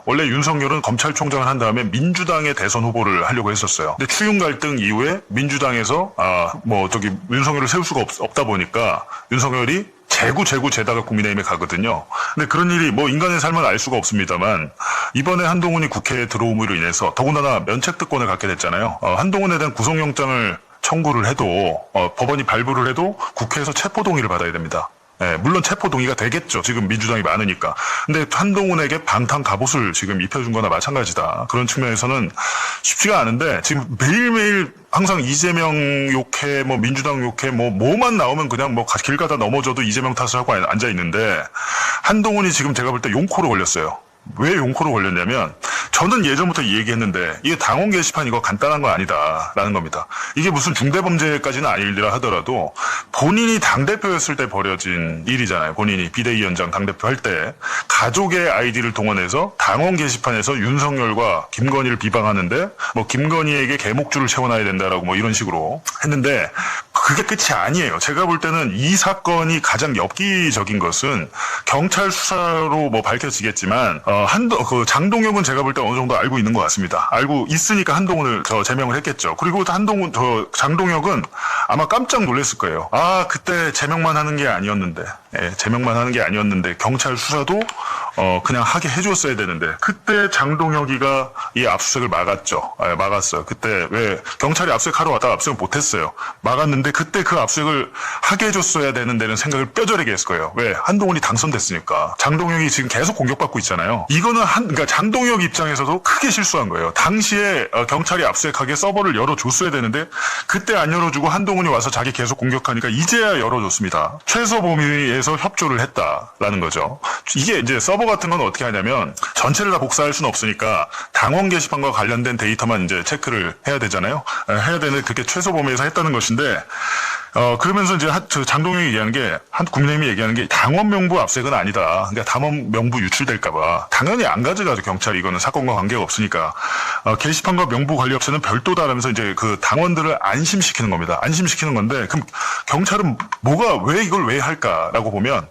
원래 윤석열은 검찰총장을 한 다음에 민주당의 대선 후보를 하려고 했었어요. 근데 추윤 갈등 이후에 민주당에서 윤석열을 세울 수가 없다 보니까 윤석열이 재다가 국민의힘에 가거든요. 근데 그런 일이 인간의 삶은 알 수가 없습니다만 이번에 한동훈이 국회에 들어옴으로 인해서 더군다나 면책특권을 갖게 됐잖아요. 한동훈에 대한 구속영장을 청구를 해도 법원이 발부를 해도 국회에서 체포동의를 받아야 됩니다. 물론 체포동의가 되겠죠. 지금 민주당이 많으니까. 근데 한동훈에게 방탄 갑옷을 지금 입혀준 거나 마찬가지다. 그런 측면에서는 쉽지가 않은데 지금 매일매일 항상 이재명 욕해, 민주당 욕해, 뭐만 나오면 그냥 길 가다 넘어져도 이재명 탓을 하고 앉아 있는데 한동훈이 지금 제가 볼 때 용코로 걸렸어요. 왜 용코로 걸렸냐면 저는 예전부터 이 얘기했는데 이게 당원 게시판 이거 간단한 거 아니다라는 겁니다. 이게 무슨 중대범죄까지는 아니라 하더라도 본인이 당대표였을 때 벌어진 일이잖아요. 본인이 비대위원장 당대표 할 때 가족의 아이디를 동원해서 당원 게시판에서 윤석열과 김건희를 비방하는데 김건희에게 개목줄을 채워놔야 된다라고 이런 식으로 했는데 그게 끝이 아니에요. 제가 볼 때는 이 사건이 가장 엽기적인 것은 경찰 수사로 밝혀지겠지만 장동혁은 제가 볼 때 어느 정도 알고 있는 것 같습니다. 알고 있으니까 한동훈을 제명을 했겠죠. 그리고 장동혁은 아마 깜짝 놀랐을 거예요. 그때 제명만 하는 게 아니었는데, 제명만 하는 게 아니었는데 경찰 수사도 그냥 하게 해줬어야 되는데 그때 장동혁이가 이 압수수색을 막았죠. 막았어요. 그때 왜 경찰이 압수수색하러 왔다가 압수수색 못했어요. 막았는데 그때 그 압수수색을 하게 해줬어야 되는 데는 생각을 뼈저리게 했을 거예요. 왜? 한동훈이 당선됐으니까. 장동혁이 지금 계속 공격받고 있잖아요. 이거는 그러니까 장동혁 입장에서도 크게 실수한 거예요. 당시에 경찰이 압수수색하게 서버를 열어줬어야 되는데 그때 안 열어주고 한동훈이 와서 자기 계속 공격하니까 이제야 열어줬습니다. 최소 범위에서 협조를 했다라는 거죠. 이게 이제 서버 같은 건 어떻게 하냐면 전체를 다 복사할 수는 없으니까 당원 게시판과 관련된 데이터만 이제 체크를 해야 되잖아요. 해야 되는 그게 최소 범위에서 했다는 것인데 그러면서 이제 장동혁이 얘기하는 게 국민의힘이 얘기하는 게 당원 명부 압수색은 아니다. 그러니까 당원 명부 유출될까봐 당연히 안 가져가죠. 경찰이 이거는 사건과 관계가 없으니까 게시판과 명부 관리 업체는 별도다라면서 이제 그 당원들을 안심시키는 겁니다. 안심시키는 건데 그럼 경찰은 왜 이걸 왜 할까라고 보면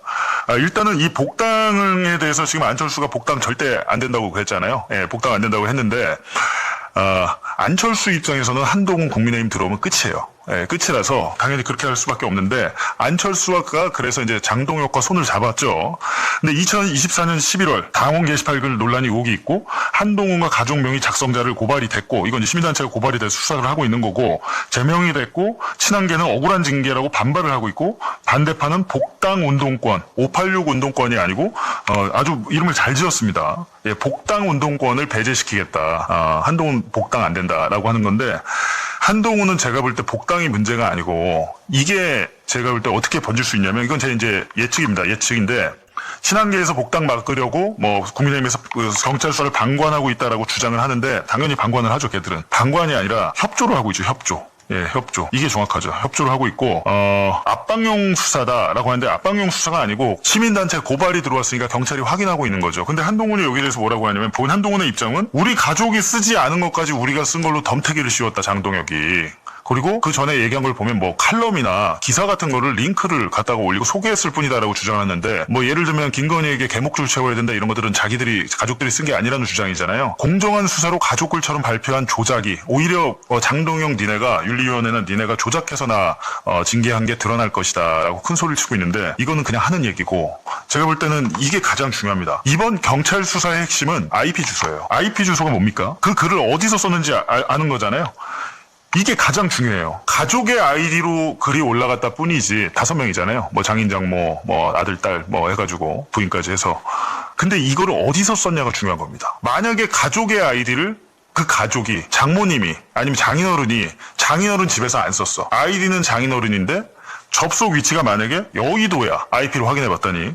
일단은 이 복당에 대해서 지금 안철수가 복당 절대 안 된다고 그랬잖아요. 복당 안 된다고 했는데 안철수 입장에서는 한동훈 국민의힘 들어오면 끝이에요. 끝이라서 당연히 그렇게 할 수밖에 없는데 안철수가 그래서 이제 장동혁과 손을 잡았죠. 근데 2024년 11월 당원 게시판 글 논란이 의혹이 있고 한동훈과 가족 명의 작성자를 고발이 됐고 이건 이제 시민단체가 고발이 돼서 수사를 하고 있는 거고 제명이 됐고 친한계는 억울한 징계라고 반발을 하고 있고 반대파는 복당 운동권 586 운동권이 아니고 아주 이름을 잘 지었습니다. 복당 운동권을 배제시키겠다. 한동훈 복당 안 된다라고 하는 건데 한동훈은 제가 볼 때 복당이 문제가 아니고 이게 제가 볼 때 어떻게 번질 수 있냐면 이건 제 이제 예측입니다. 예측인데 친한계에서 복당 막으려고 국민의힘에서 경찰 수사를 방관하고 있다라고 주장을 하는데 당연히 방관을 하죠. 걔들은 방관이 아니라 협조를 하고 있죠. 협조. 이게 정확하죠. 협조를 하고 있고, 압박용 수사다라고 하는데 압박용 수사가 아니고 시민단체 고발이 들어왔으니까 경찰이 확인하고 있는 거죠. 근데 한동훈이 여기에 대해서 뭐라고 하냐면 한동훈의 입장은 우리 가족이 쓰지 않은 것까지 우리가 쓴 걸로 덤태기를 씌웠다, 장동혁이. 그리고 그 전에 얘기한 걸 보면 칼럼이나 기사 같은 거를 링크를 갖다가 올리고 소개했을 뿐이다라고 주장하는데 예를 들면 김건희에게 개목줄 채워야 된다 이런 것들은 가족들이 쓴 게 아니라는 주장이잖아요. 공정한 수사로 가족글처럼 발표한 조작이 오히려 장동혁 니네가 윤리위원회는 니네가 조작해서 나 징계한 게 드러날 것이다라고 큰 소리를 치고 있는데 이거는 그냥 하는 얘기고 제가 볼 때는 이게 가장 중요합니다. 이번 경찰 수사의 핵심은 IP 주소예요. IP 주소가 뭡니까? 그 글을 어디서 썼는지 아는 거잖아요. 이게 가장 중요해요. 가족의 아이디로 글이 올라갔다 뿐이지 5명이잖아요. 장인 장모, 아들, 딸, 해가지고 부인까지 해서. 근데 이거를 어디서 썼냐가 중요한 겁니다. 만약에 가족의 아이디를 그 가족이 장모님이 아니면 장인어른 집에서 안 썼어. 아이디는 장인어른인데 접속 위치가 만약에 여의도야. IP로 확인해봤더니.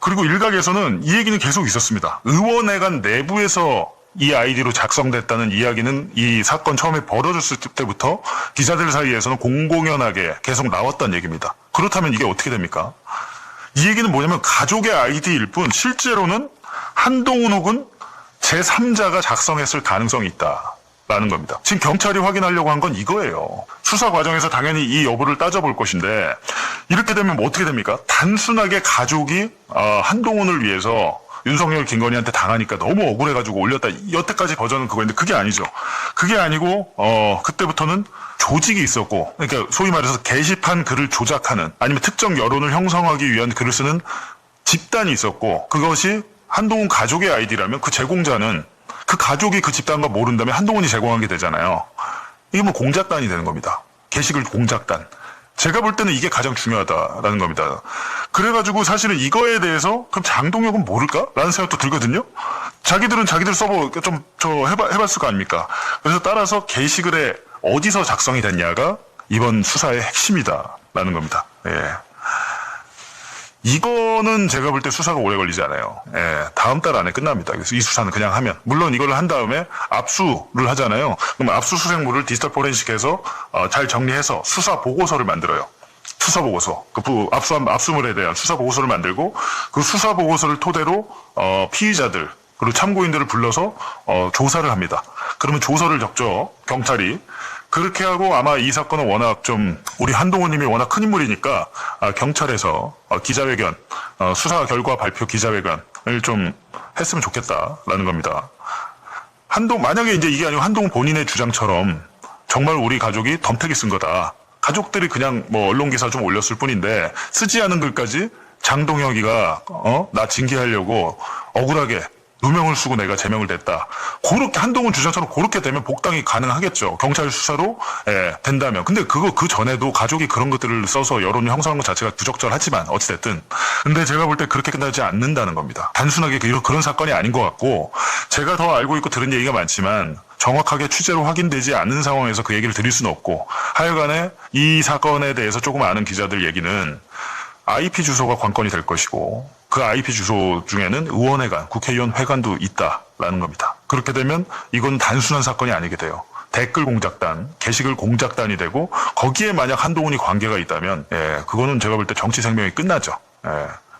그리고 일각에서는 이 얘기는 계속 있었습니다. 의원회관 내부에서 이 아이디로 작성됐다는 이야기는 이 사건 처음에 벌어졌을 때부터 기자들 사이에서는 공공연하게 계속 나왔던 얘기입니다. 그렇다면 이게 어떻게 됩니까? 이 얘기는 뭐냐면 가족의 아이디일 뿐 실제로는 한동훈 혹은 제3자가 작성했을 가능성이 있다라는 겁니다. 지금 경찰이 확인하려고 한 건 이거예요. 수사 과정에서 당연히 이 여부를 따져볼 것인데 이렇게 되면 어떻게 됩니까? 단순하게 가족이 한동훈을 위해서 윤석열 김건희한테 당하니까 너무 억울해가지고 올렸다. 여태까지 버전은 그거였는데 그게 아니죠. 그게 아니고 그때부터는 조직이 있었고, 그러니까 소위 말해서 게시판 글을 조작하는 아니면 특정 여론을 형성하기 위한 글을 쓰는 집단이 있었고, 그것이 한동훈 가족의 아이디라면 그 제공자는 그 가족이 그 집단과 모른다면 한동훈이 제공한 게 되잖아요. 이게 뭐 공작단이 되는 겁니다. 게시글 공작단. 제가 볼 때는 이게 가장 중요하다라는 겁니다. 그래가지고 사실은 이거에 대해서 그럼 장동혁은 모를까? 라는 생각도 들거든요. 자기들은 자기들 서버 좀 해봤을 거 아닙니까? 그래서 따라서 게시글에 어디서 작성이 됐냐가 이번 수사의 핵심이다라는 겁니다. 예. 이거는 제가 볼 때 수사가 오래 걸리지 않아요. 예, 다음 달 안에 끝납니다. 그래서 이 수사는 그냥 하면. 물론 이걸 한 다음에 압수를 하잖아요. 그럼 압수수색물을 디지털 포렌식해서 잘 정리해서 수사 보고서를 만들어요. 수사 보고서. 압수물에 대한 수사 보고서를 만들고 그 수사 보고서를 토대로 피의자들 그리고 참고인들을 불러서 조사를 합니다. 그러면 조서를 적죠. 경찰이. 그렇게 하고 아마 이 사건은 워낙 좀 우리 한동훈님이 워낙 큰 인물이니까 경찰에서 기자회견, 수사 결과 발표 기자회견을 좀 했으면 좋겠다라는 겁니다. 만약에 이제 이게 아니고 한동훈 본인의 주장처럼 정말 우리 가족이 덤태기 쓴 거다. 가족들이 그냥 뭐 언론 기사 좀 올렸을 뿐인데 쓰지 않은 글까지 장동혁이가 나 징계하려고 억울하게 누명을 쓰고 내가 제명을 냈다. 그렇게 한동훈 주장처럼 그렇게 되면 복당이 가능하겠죠. 경찰 수사로 된다면. 근데 그 전에도 가족이 그런 것들을 써서 여론을 형성한 것 자체가 부적절하지만 어찌됐든. 근데 제가 볼 때 그렇게 끝나지 않는다는 겁니다. 단순하게 그런 사건이 아닌 것 같고 제가 더 알고 있고 들은 얘기가 많지만 정확하게 취재로 확인되지 않는 상황에서 그 얘기를 드릴 수는 없고 하여간에 이 사건에 대해서 조금 아는 기자들 얘기는 IP 주소가 관건이 될 것이고 그 IP 주소 중에는 의원회관, 국회의원 회관도 있다라는 겁니다. 그렇게 되면 이건 단순한 사건이 아니게 돼요. 댓글 공작단, 게시글 공작단이 되고 거기에 만약 한동훈이 관계가 있다면 그거는 제가 볼 때 정치 생명이 끝나죠.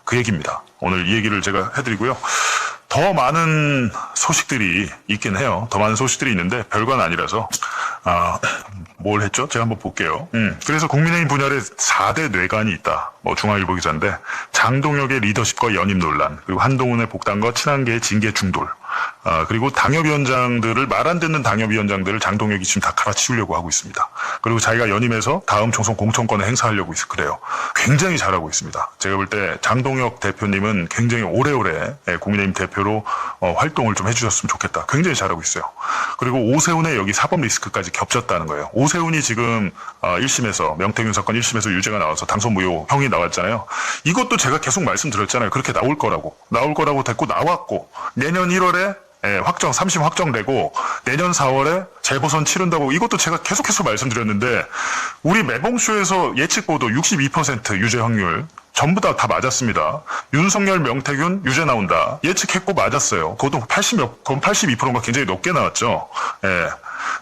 그 얘기입니다. 오늘 이 얘기를 제가 해드리고요. 더 많은 소식들이 있긴 해요. 더 많은 소식들이 있는데 별건 아니라서 뭘 했죠? 제가 한번 볼게요. 그래서 국민의힘 분열에 4대 뇌관이 있다. 중앙일보 기자인데 장동혁의 리더십과 연임 논란, 그리고 한동훈의 복당과 친한계의 징계 중돌, 그리고 당협위원장들을 말 안 듣는 당협위원장들을 장동혁이 지금 다 갈아치우려고 하고 있습니다. 그리고 자기가 연임해서 다음 총선 공천권을 행사하려고 그래요. 굉장히 잘하고 있습니다. 제가 볼 때 장동혁 대표님은 굉장히 오래오래 국민의힘 대표로 활동을 좀 해주셨으면 좋겠다. 굉장히 잘하고 있어요. 그리고 오세훈의 여기 사법 리스크까지 겹쳤다는 거예요. 오세훈이 지금 1심에서 명태균 사건 1심에서 유죄가 나와서 당선 무효 형이 나왔잖아요. 이것도 제가 계속 말씀드렸잖아요. 그렇게 나올 거라고 됐고 나왔고 내년 1월에 3심 확정되고 내년 4월에 재보선 치른다고 이것도 제가 계속해서 말씀드렸는데 우리 매봉쇼에서 예측 보도 62% 유죄 확률 전부 다 맞았습니다. 윤석열, 명태균 유죄 나온다. 예측했고 맞았어요. 그것도 82%가 굉장히 높게 나왔죠.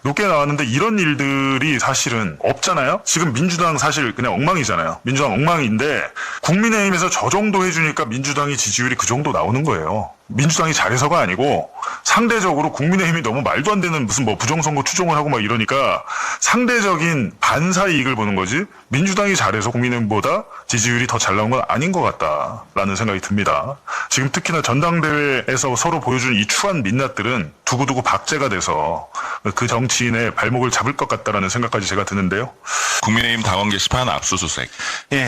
높게 나왔는데 이런 일들이 사실은 없잖아요. 지금 민주당 사실 그냥 엉망이잖아요. 민주당 엉망인데 국민의힘에서 저 정도 해주니까 민주당이 지지율이 그 정도 나오는 거예요. 민주당이 잘해서가 아니고 상대적으로 국민의힘이 너무 말도 안 되는 무슨 부정선거 추종을 하고 막 이러니까 상대적인 반사 이익을 보는 거지 민주당이 잘해서 국민의힘보다 지지율이 더 잘 나온 건 아닌 것 같다라는 생각이 듭니다. 지금 특히나 전당대회에서 서로 보여준 이 추한 민낯들은 두고두고 박제가 돼서 그 정치인의 발목을 잡을 것 같다라는 생각까지 제가 드는데요. 국민의힘 당원 게시판 압수수색.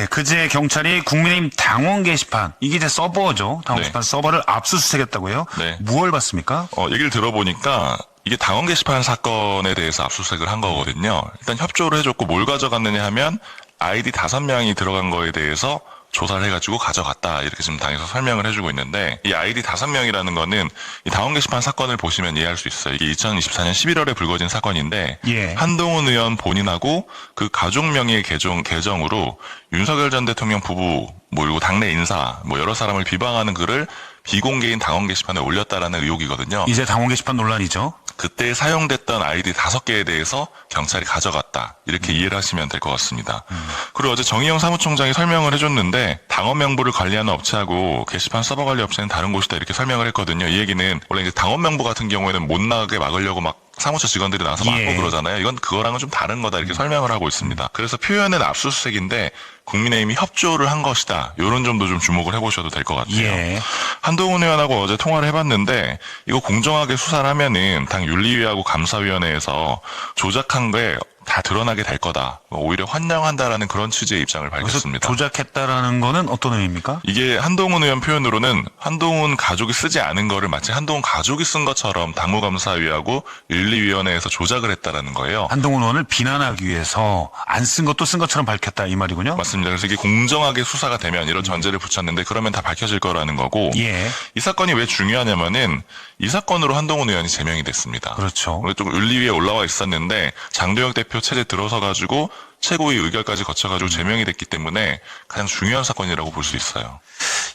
그제 경찰이 국민의힘 당원 게시판, 이게 이제 서버죠. 당원 게시판 서버를 압수수색했다고요? 네. 무얼 봤습니까? 얘기를 들어보니까 이게 당원 게시판 사건에 대해서 압수수색을 한 거거든요. 일단 협조를 해줬고 뭘 가져갔느냐 하면 아이디 5명이 들어간 거에 대해서 조사를 해가지고 가져갔다. 이렇게 지금 당에서 설명을 해주고 있는데 이 아이디 5명이라는 거는 이 당원 게시판 사건을 보시면 이해할 수 있어요. 이게 2024년 11월에 불거진 사건인데 한동훈 의원 본인하고 그 가족 명의의 계정으로 윤석열 전 대통령 부부 그리고 당내 인사 여러 사람을 비방하는 글을 비공개인 당원 게시판에 올렸다라는 의혹이거든요. 이제 당원 게시판 논란이죠. 그때 사용됐던 아이디 5개에 대해서 경찰이 가져갔다. 이렇게 이해를 하시면 될 것 같습니다. 그리고 어제 정의용 사무총장이 설명을 해줬는데 당원 명부를 관리하는 업체하고 게시판 서버 관리 업체는 다른 곳이다. 이렇게 설명을 했거든요. 이 얘기는 원래 이제 당원 명부 같은 경우에는 못 나가게 막으려고 막 사무처 직원들이 나와서 막고 예. 그러잖아요. 이건 그거랑은 좀 다른 거다 이렇게 설명을 하고 있습니다. 그래서 표현은 압수수색인데 국민의힘이 협조를 한 것이다. 이런 점도 좀 주목을 해보셔도 될 것 같아요. 예. 한동훈 의원하고 어제 통화를 해봤는데 이거 공정하게 수사를 하면은 당 윤리위하고 감사위원회에서 조작한 게 다 드러나게 될 거다. 오히려 환영한다라는 그런 취지의 입장을 그래서 밝혔습니다. 조작했다라는 거는 어떤 의미입니까? 이게 한동훈 의원 표현으로는 한동훈 가족이 쓰지 않은 거를 마치 한동훈 가족이 쓴 것처럼 당무감사위하고 윤리위원회에서 조작을 했다라는 거예요. 한동훈 의원을 비난하기 위해서 안 쓴 것도 쓴 것처럼 밝혔다 이 말이군요. 맞습니다. 그래서 이게 공정하게 수사가 되면 이런 전제를 붙였는데 그러면 다 밝혀질 거라는 거고 예. 이 사건이 왜 중요하냐면은 이 사건으로 한동훈 의원이 제명이 됐습니다. 그렇죠. 원래 좀 윤리위에 올라와 있었는데 장도혁 대표 체제 들어서 가지고 최고위 의결까지 거쳐가지고 제명이 됐기 때문에 가장 중요한 사건이라고 볼 수 있어요.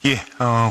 예.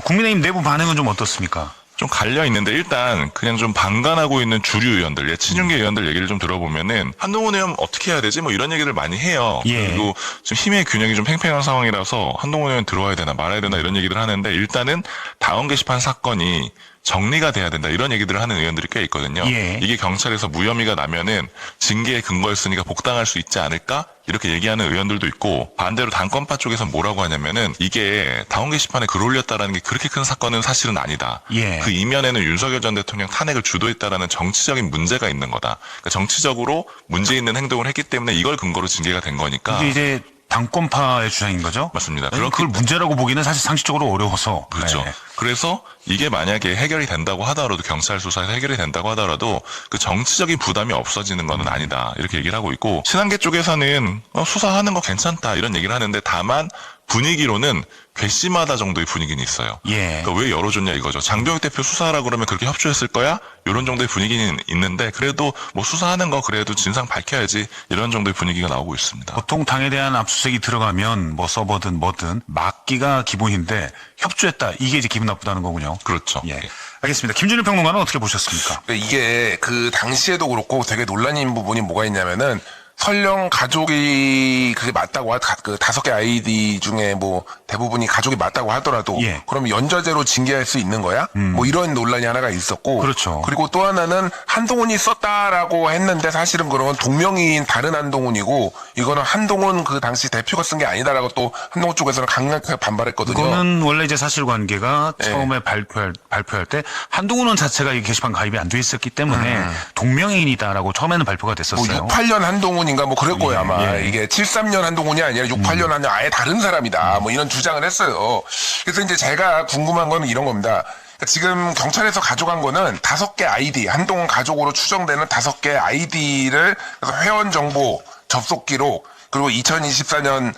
국민의힘 내부 반응은 좀 어떻습니까? 좀 갈려 있는데 일단 그냥 좀 방관하고 있는 주류 의원들, 친윤계 의원들 얘기를 좀 들어보면은 한동훈 의원 어떻게 해야 되지? 뭐 이런 얘기를 많이 해요. 예. 그리고 지금 힘의 균형이 좀 팽팽한 상황이라서 한동훈 의원 들어와야 되나 말아야 되나 이런 얘기를 하는데 일단은 당원 게시판 사건이 정리가 돼야 된다 이런 얘기들을 하는 의원들이 꽤 있거든요. 예. 이게 경찰에서 무혐의가 나면은 징계의 근거였으니까 복당할 수 있지 않을까? 이렇게 얘기하는 의원들도 있고 반대로 당권파 쪽에서 뭐라고 하냐면은 이게 당원 게시판에 글 올렸다라는 게 그렇게 큰 사건은 사실은 아니다. 예. 그 이면에는 윤석열 전 대통령 탄핵을 주도했다라는 정치적인 문제가 있는 거다. 그러니까 정치적으로 문제 있는 행동을 했기 때문에 이걸 근거로 징계가 된 거니까. 이게 이제 당권파의 주장인 거죠? 맞습니다. 그걸 문제라고 보기는 사실 상식적으로 어려워서. 그렇죠. 네. 그래서 이게 만약에 해결이 된다고 하더라도 경찰 수사에서 해결이 된다고 하더라도 그 정치적인 부담이 없어지는 거는 아니다. 이렇게 얘기를 하고 있고 친한계 쪽에서는 수사하는 거 괜찮다 이런 얘기를 하는데 다만 분위기로는 괘씸하다 정도의 분위기는 있어요. 예. 그러니까 왜 열어줬냐 이거죠. 장도혁 대표 수사하라 그러면 그렇게 협조했을 거야? 이런 정도의 분위기는 있는데 그래도 뭐 수사하는 거 그래도 진상 밝혀야지 이런 정도의 분위기가 나오고 있습니다. 보통 당에 대한 압수수색이 들어가면 뭐 서버든 뭐든 막기가 기본인데 협조했다. 이게 이제 기분 나쁘다는 거군요. 그렇죠. 예. 알겠습니다. 김준일 평론가는 어떻게 보셨습니까? 이게 그 당시에도 그렇고 되게 논란인 부분이 뭐가 있냐면은 설령 가족이 그게 맞다고 그 5개 아이디 중에 뭐 대부분이 가족이 맞다고 하더라도 예. 그럼 연좌제로 징계할 수 있는 거야? 뭐 이런 논란이 하나가 있었고 그렇죠. 그리고 또 하나는 한동훈이 썼다라고 했는데 사실은 그러면 동명이인 다른 한동훈이고 이거는 한동훈 그 당시 대표가 쓴 게 아니다라고 또 한동훈 쪽에서는 강력하게 반발했거든요. 이거는 원래 이제 사실관계가 예. 처음에 발표할 때 한동훈은 자체가 이 게시판 가입이 안 돼 있었기 때문에 동명이인이다라고 처음에는 발표가 뭐 됐었어요. 68년 한동훈인가 뭐 그럴 거예요 아마. 예. 이게 73년 한동훈이 아니라 68년 한동훈 아예 다른 사람이다. 뭐 이런 주장을 했어요. 그래서 이제 제가 궁금한 거는 이런 겁니다. 그러니까 지금 경찰에서 가져간 거는 5개 아이디, 한동훈 가족으로 추정되는 5개 아이디를 그래서 회원 정보, 접속 기록, 그리고 2024년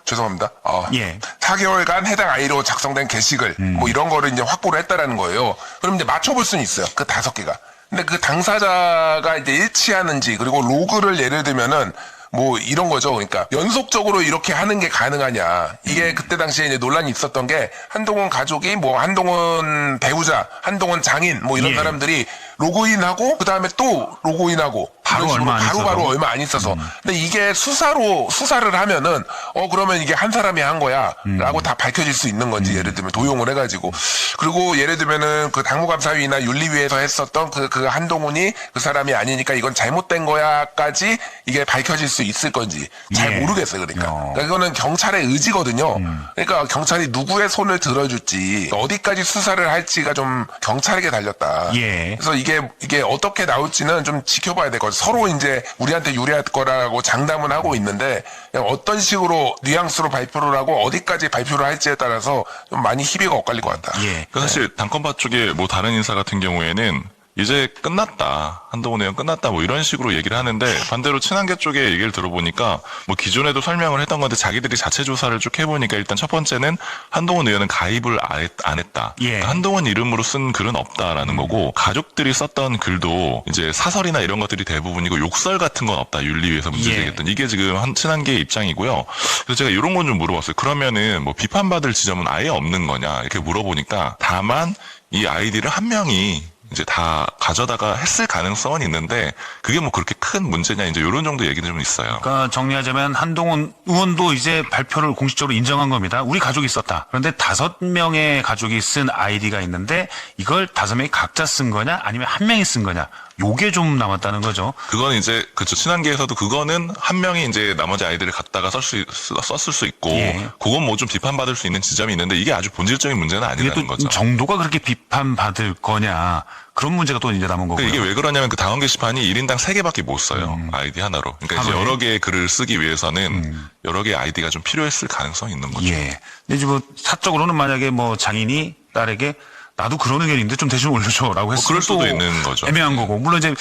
죄송합니다. 예. 4개월간 해당 아이로 작성된 게시글, 뭐 이런 거를 이제 확보를 했다라는 거예요. 그럼 이제 맞춰볼 수는 있어요. 그 5개가. 근데 그 당사자가 이제 일치하는지, 그리고 로그를 예를 들면은 뭐 이런 거죠. 그러니까 연속적으로 이렇게 하는 게 가능하냐. 이게 그때 당시에 이제 논란이 있었던 게 한동훈 가족이 뭐 한동훈 배우자, 한동훈 장인 뭐 이런 예. 사람들이 로그인하고 그다음에 또 로그인하고 바로 이런 식으로 얼마 안 있어서. 바로 얼마 안 있어서. 근데 이게 수사를 하면은 그러면 이게 한 사람이 한 거야라고 다 밝혀질 수 있는 건지 예를 들면 도용을 해가지고 그리고 예를 들면은 그 당무감사위나 윤리위에서 했었던 그 한동훈이 그 사람이 아니니까 이건 잘못된 거야까지 이게 밝혀질 수 있을 건지 잘 예. 모르겠어요. 그러니까 이거는 경찰의 의지거든요. 그러니까 경찰이 누구의 손을 들어줄지 어디까지 수사를 할지가 좀 경찰에게 달렸다. 예. 그래서 이게 어떻게 나올지는 좀 지켜봐야 될 것 같아요. 서로 이제 우리한테 유리할 거라고 장담은 하고 있는데 그냥 어떤 식으로 뉘앙스로 발표를 하고 어디까지 발표를 할지에 따라서 좀 많이 희비가 엇갈릴 것 같다. 예. 그 사실 당권파 쪽에 뭐 다른 인사 같은 경우에는 이제 끝났다. 한동훈 의원 끝났다. 뭐 이런 식으로 얘기를 하는데 반대로 친한계 쪽에 얘기를 들어보니까 뭐 기존에도 설명을 했던 건데 자기들이 자체 조사를 쭉 해보니까 일단 첫 번째는 한동훈 의원은 가입을 안 했다. 예. 그러니까 한동훈 이름으로 쓴 글은 없다라는 거고 가족들이 썼던 글도 이제 사설이나 이런 것들이 대부분이고 욕설 같은 건 없다. 윤리위에서 문제 예. 제기했던 이게 지금 친한계의 입장이고요. 그래서 제가 이런 건 좀 물어봤어요. 그러면은 뭐 비판받을 지점은 아예 없는 거냐 이렇게 물어보니까 다만 이 아이디를 한 명이 이제 다 가져다가 했을 가능성은 있는데 그게 뭐 그렇게 큰 문제냐 이제 이런 정도 얘기는 좀 있어요. 그러니까 정리하자면 한동훈 의원도 이제 발표를 공식적으로 인정한 겁니다. 우리 가족이 썼다. 그런데 5명의 가족이 쓴 아이디가 있는데 이걸 5명이 각자 쓴 거냐 아니면 한 명이 쓴 거냐. 요게 좀 남았다는 거죠. 그건 이제 그렇죠. 친한계에서도 그거는 한 명이 이제 나머지 아이들을 갖다가 썼을 수 있고 예. 그건 뭐 좀 비판받을 수 있는 지점이 있는데 이게 아주 본질적인 문제는 이게 아니라는 또 거죠. 정도가 그렇게 비판받을 거냐. 그런 문제가 또 이제 남은 거고요. 이게 왜 그러냐면 그 당원 게시판이 1인당 3개밖에 못 써요. 아이디 하나로. 그러니까 이제 하루에? 여러 개의 글을 쓰기 위해서는 여러 개의 아이디가 좀 필요했을 가능성이 있는 거죠. 예. 근데 이제 뭐 사적으로는 만약에 뭐 장인이 딸에게 나도 그런 의견인데 좀 대신 올려줘라고 했으면 그럴 수도 또 있는 거죠. 애매한 거고. 물론 이제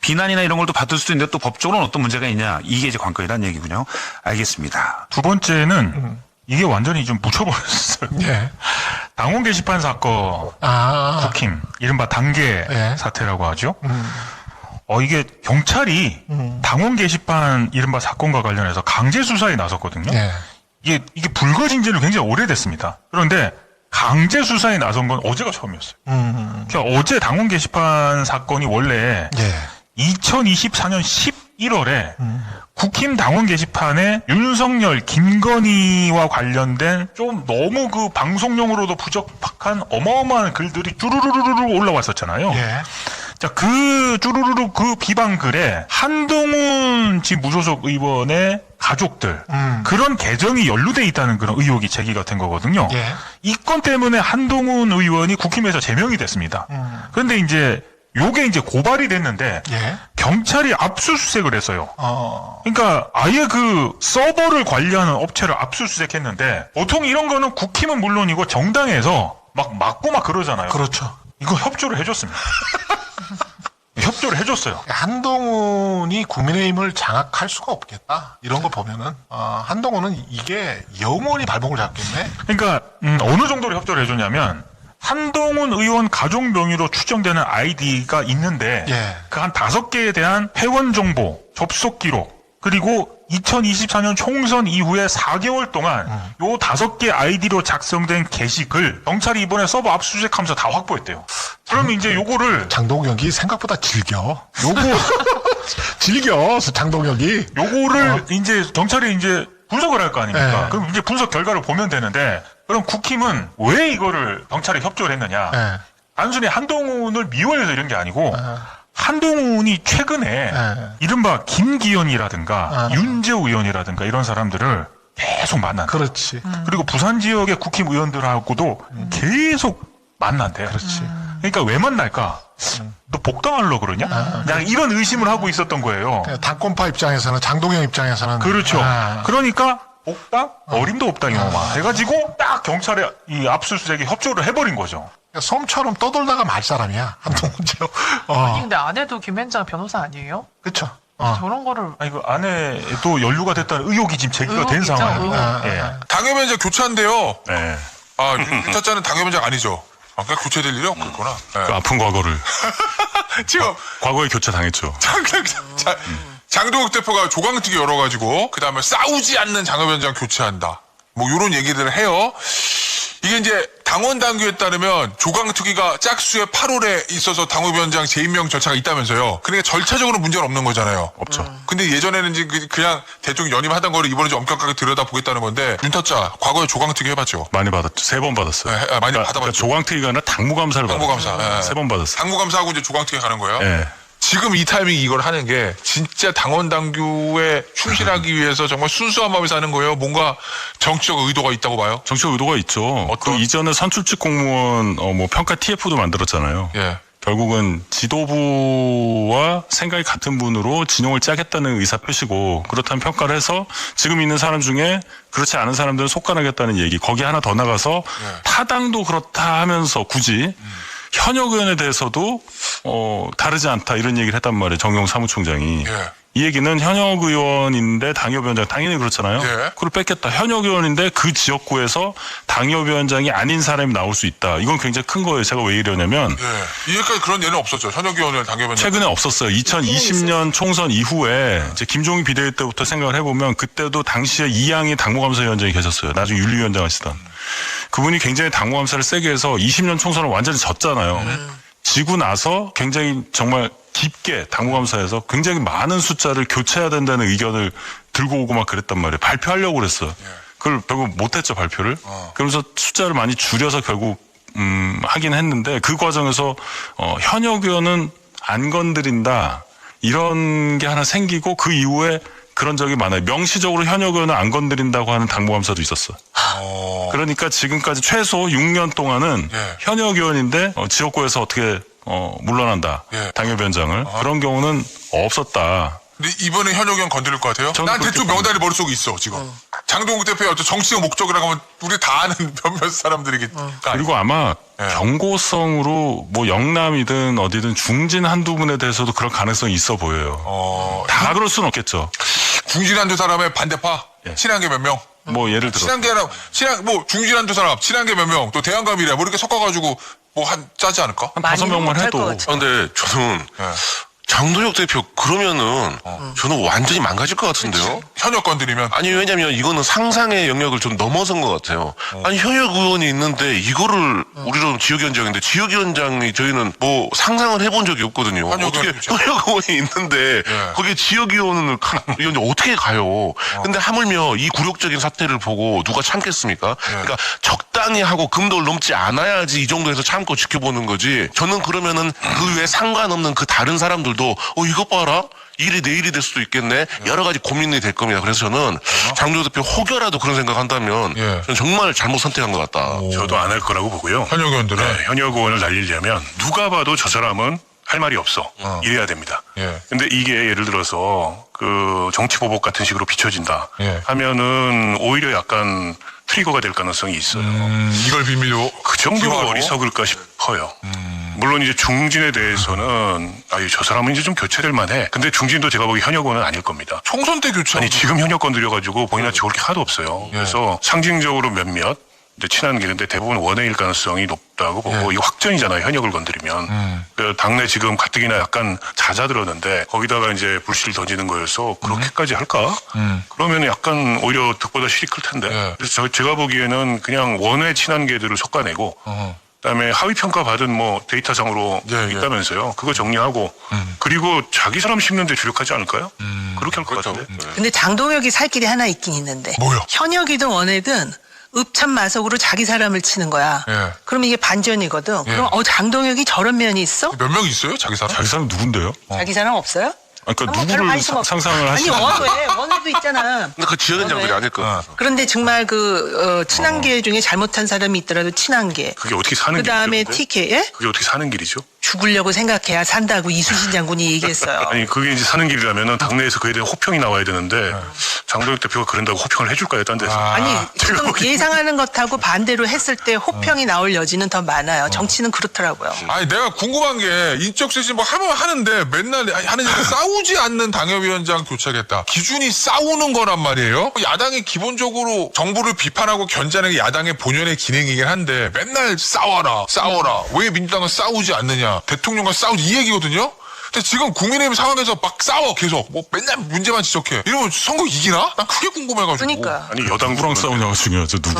비난이나 이런 걸 또 받을 수도 있는데 또 법적으로는 어떤 문제가 있냐. 이게 이제 관건이라는 얘기군요. 알겠습니다. 두 번째는 이게 완전히 좀 묻혀버렸어요. 예. 당원 게시판 사건, 아. 국힘, 이른바 단계 예. 사태라고 하죠. 이게 경찰이 당원 게시판 이른바 사건과 관련해서 강제 수사에 나섰거든요. 예. 이게 불거진 지는 굉장히 오래됐습니다. 그런데 강제 수사에 나선 건 어제가 처음이었어요. 그러니까 어제 당원 게시판 사건이 원래 예. 2024년 11월에 국힘 당원 게시판에 윤석열, 김건희와 관련된 좀 너무 그 방송용으로도 부적합한 어마어마한 글들이 쭈루루루루 올라왔었잖아요. 예. 자, 그 쭈루루루 그 비방 글에 한동훈 지 무소속 의원의 가족들 그런 계정이 연루돼 있다는 그런 의혹이 제기가 된 거거든요. 예. 이 건 때문에 한동훈 의원이 국힘에서 제명이 됐습니다. 그런데 이제 요게 이제 고발이 됐는데 예. 경찰이 압수수색을 했어요. 그러니까 아예 그 서버를 관리하는 업체를 압수수색했는데 보통 이런 거는 국힘은 물론이고 정당에서 막 막고 막 그러잖아요. 그렇죠. 이거 협조를 해줬습니다. 협조를 해줬어요. 한동훈이 국민의힘을 장악할 수가 없겠다. 이런 거 보면은 한동훈은 이게 영원히 발목을 잡겠네. 그러니까 어느 정도로 협조를 해줬냐면 한동훈 의원 가족 명의로 추정되는 아이디가 있는데 예. 그 한 5개에 대한 회원 정보, 접속 기록 그리고 2024년 총선 이후에 4개월 동안 요 5개 아이디로 작성된 게시글 경찰이 이번에 서버 압수수색하면서 다 확보했대요. 그러면 이제 요거를 장동혁이 생각보다 즐겨. 즐겨, 장동혁이. 요거를 이제 경찰이 이제 분석을 할 거 아닙니까? 예. 그럼 이제 분석 결과를 보면 되는데 그럼 국힘은 왜 이거를 경찰에 협조를 했느냐? 예. 단순히 한동훈을 미워해서 이런 게 아니고 한동훈이 최근에 이른바 김기현이라든가 윤재호 의원이라든가 이런 사람들을 계속 만난다. 그렇지. 그리고 부산 지역의 국힘 의원들하고도 계속 만난대요. 그렇지. 그러니까 왜 만날까? 너 복당하려고 그러냐? 그냥 이런 의심을 하고 있었던 거예요. 당권파 입장에서는 장동혁 입장에서는 그렇죠. 아. 그러니까 복당? 어림도 없다 이놈아. 해가지고 딱 경찰에 이 압수수색에 협조를 해버린 거죠. 솜처럼 떠돌다가 말 사람이야. 한동훈 아니 근데 아내도 김현장 변호사 아니에요? 그렇죠. 저런 거를 아니 그 아내도 연루가 됐다는 의혹이 지금 제기가 된 의혹이죠, 상황입니다. 의혹. 예. 당협위원장 교체한대요. 네. 아, 윤타짜는 당협위원장 아니죠. 그냥 교체될 일이 없겠구나. 네. 그 아픈 과거를 지금 과거에 교체 당했죠. 장동혁 대표가 조강특위 열어가지고 그 다음에 싸우지 않는 당협위원장 교체한다. 뭐 이런 얘기들을 해요. 이게 이제 당원 당규에 따르면 조강특위가 짝수의 8월에 있어서 당협위원장 재임명 절차가 있다면서요. 그러니까 절차적으로 문제는 없는 거잖아요. 없죠. 근데 예전에는 이제 그냥 대충 연임하던 거를 이번에 좀 엄격하게 들여다보겠다는 건데 윤타짜 과거에 조강특위 해봤죠. 많이 받았죠. 3번 받았어요. 네, 많이 받아봤죠. 그러니까 조광특위가 아니라 당무감사를 당무감사, 받았어요. 예. 3번 받았어요. 당무감사하고 이제 조강특위 가는 거예요. 예. 지금 이 타이밍에 이걸 하는 게 진짜 당원 당규에 충실하기 위해서 정말 순수한 마음에서 하는 거예요. 뭔가 정치적 의도가 있다고 봐요. 정치적 의도가 있죠. 어떤? 그 이전에 선출직 공무원 뭐 평가 TF도 만들었잖아요. 예. 결국은 지도부와 생각이 같은 분으로 진영을 짜겠다는 의사 표시고 그렇다면 평가를 해서 지금 있는 사람 중에 그렇지 않은 사람들은 속간하겠다는 얘기. 거기 하나 더 나가서 타당도 그렇다 하면서 굳이 현역 의원에 대해서도 다르지 않다 이런 얘기를 했단 말이에요. 정용 사무총장이. 예. 이 얘기는 현역 의원인데 당협위원장 당연히 그렇잖아요. 예. 그걸 뺐겠다. 현역 의원인데 그 지역구에서 당협위원장이 아닌 사람이 나올 수 있다. 이건 굉장히 큰 거예요. 제가 왜 이러냐면 예. 이제까지 그런 예는 없었죠. 현역 의원을 당협위원장. 최근에 없었어요. 2020년 총선 이후에 이제 김종인 비대위 때부터 생각을 해보면 그때도 당시에 이양희 당무감사위원장이 계셨어요. 나중에 윤리위원장 하시던. 그분이 굉장히 당무감사를 세게 해서 20년 총선을 완전히 졌잖아요. 지고 나서 굉장히 정말 깊게 당무감사에서 굉장히 많은 숫자를 교체해야 된다는 의견을 들고 오고 막 그랬단 말이에요. 발표하려고 그랬어요. 그걸 결국 못했죠, 발표를. 그러면서 숫자를 많이 줄여서 결국 하긴 했는데 그 과정에서 현역 의원은 안 건드린다 이런 게 하나 생기고 그 이후에 그런 적이 많아요. 명시적으로 현역 의원은 안 건드린다고 하는 당무감사도 있었어요. 그러니까 지금까지 최소 6년 동안은 예. 현역 의원인데 지역구에서 어떻게 물러난다. 예. 당협위원장을. 그런 경우는 없었다. 근데 이번에 현역 의원 건드릴 것 같아요? 저는 난 대충 그렇게 명단이 머릿속에 있어, 지금. 장동국 대표의 어떤 정치적 목적이라고 하면 우리 다 아는 몇몇 사람들이니까. 그리고 아마 예. 경고성으로 뭐 영남이든 어디든 중진 한두 분에 대해서도 그럴 가능성이 있어 보여요. 다 그럴 수는 없겠죠. 중진한 두 사람의 반대파? 예. 친한 게 몇 명? 뭐 예를 들어 중진한 두 사람, 친한 게 몇 명? 또 대한감이래. 뭐 이렇게 섞어가지고 짜지 않을까? 한 5명만 해도 근데 저는 예. 장동혁 대표 그러면은 저는 완전히 망가질 것 같은데요. 현역 건드리면. 아니 왜냐면 이거는 상상의 영역을 좀 넘어선 것 같아요. 아니 현역 의원이 있는데 이거를 우리로 지역위원장인데 지역위원장이 저희는 뭐 상상을 해본 적이 없거든요. 현역 어떻게 의원이죠. 현역 의원이 있는데 예. 거기에 지역위원을 어떻게 가요? 근데 하물며 이 굴욕적인 사태를 보고 누가 참겠습니까? 그러니까 적당히 하고 금도를 넘지 않아야지 이 정도에서 참고 지켜보는 거지. 저는 그러면은 그 외에 상관없는 그 다른 사람들도 이거 봐라. 일이 내일이 될 수도 있겠네. 여러 가지 고민이 될 겁니다. 그래서 저는 장동혁 대표 혹여라도 그런 생각한다면 예. 저는 정말 잘못 선택한 것 같다. 저도 안 할 거라고 보고요. 현역 의원들은. 네, 현역 의원을 날리려면 누가 봐도 저 사람은 할 말이 없어. 이래야 됩니다. 예. 근데 이게 예를 들어서 그 정치보복 같은 식으로 비춰진다 예. 하면은 오히려 약간 트리거가 될 가능성이 있어요. 이걸 비밀로. 그 정도로 기화로? 어리석을까 싶어요. 물론 이제 중진에 대해서는 저 사람은 이제 좀 교체될 만해. 근데 중진도 제가 보기 현역 의원은 아닐 겁니다. 총선 때 교체. 아니 지금 현역 건드려가지고 본인한테 좋을 게 하나도 없어요. 그래서 상징적으로 몇몇 이제 친한 길인데 대부분 원외일 가능성이 높다고 보고 이거 확전이잖아요. 현역을 건드리면. 그 당내 지금 가뜩이나 약간 잦아들었는데 거기다가 이제 불씨를 던지는 거여서 그렇게까지 할까? 그러면 약간 오히려 득보다 실이 클 텐데. 예. 그래서 제가 보기에는 그냥 원외 친한 개들을 섞어내고 그다음에 하위 평가 받은 뭐 데이터상으로 예. 있다면서요. 그거 정리하고 그리고 자기 사람 심는데 주력하지 않을까요? 그렇게 할 것 같은데. 근데 장동혁이 살 길이 하나 있긴 있는데. 뭐요? 현역이든 원외든 읍참마석으로 자기 사람을 치는 거야. 예. 그럼 이게 반전이거든. 그럼 장동혁이 저런 면이 있어? 몇 명 있어요? 자기 사람? 자기 사람 누군데요? 자기 사람 없어요? 그러니까 한번 누구를 관심 없어. 상상을 아니 하시는 원외도 있잖아. 근데 그 지역위원장들이 아닐 것 같아서. 그런데 정말 친한 계 중에 잘못한 사람이 있더라도 친한 계. 그게 어떻게 사는 그 다음에 길이죠? 근데? TK, 예? 그게 어떻게 사는 길이죠? 죽으려고 생각해야 산다고 이수신 장군이 얘기했어요. 아니 그게 이제 사는 길이라면은 당내에서 그에 대한 호평이 나와야 되는데 장동혁 대표가 그런다고 호평을 해줄까요, 딴 데서? 아니 제가 지금 보기엔- 예상하는 것하고 반대로 했을 때 호평이 나올 여지는 더 많아요. 정치는 그렇더라고요. 아니 내가 궁금한 게 인적 쇄신 뭐 하면 하는데 맨날 하는 얘기 싸우지 않는 당협위원장 교체하겠다. 기준이 싸우는 거란 말이에요. 야당이 기본적으로 정부를 비판하고 견제하는 게 야당의 본연의 기능이긴 한데 맨날 싸워라. 왜 민주당은 싸우지 않느냐. 대통령과 싸우지 이 얘기거든요. 근데 지금 국민의힘 상황에서 막 싸워 계속 뭐 맨날 문제만 지적해. 이러면 선거 이기나? 난 그게 궁금해가지고. 그러니까. 아니 여당 누구랑 싸우냐가 중요하죠. 누구랑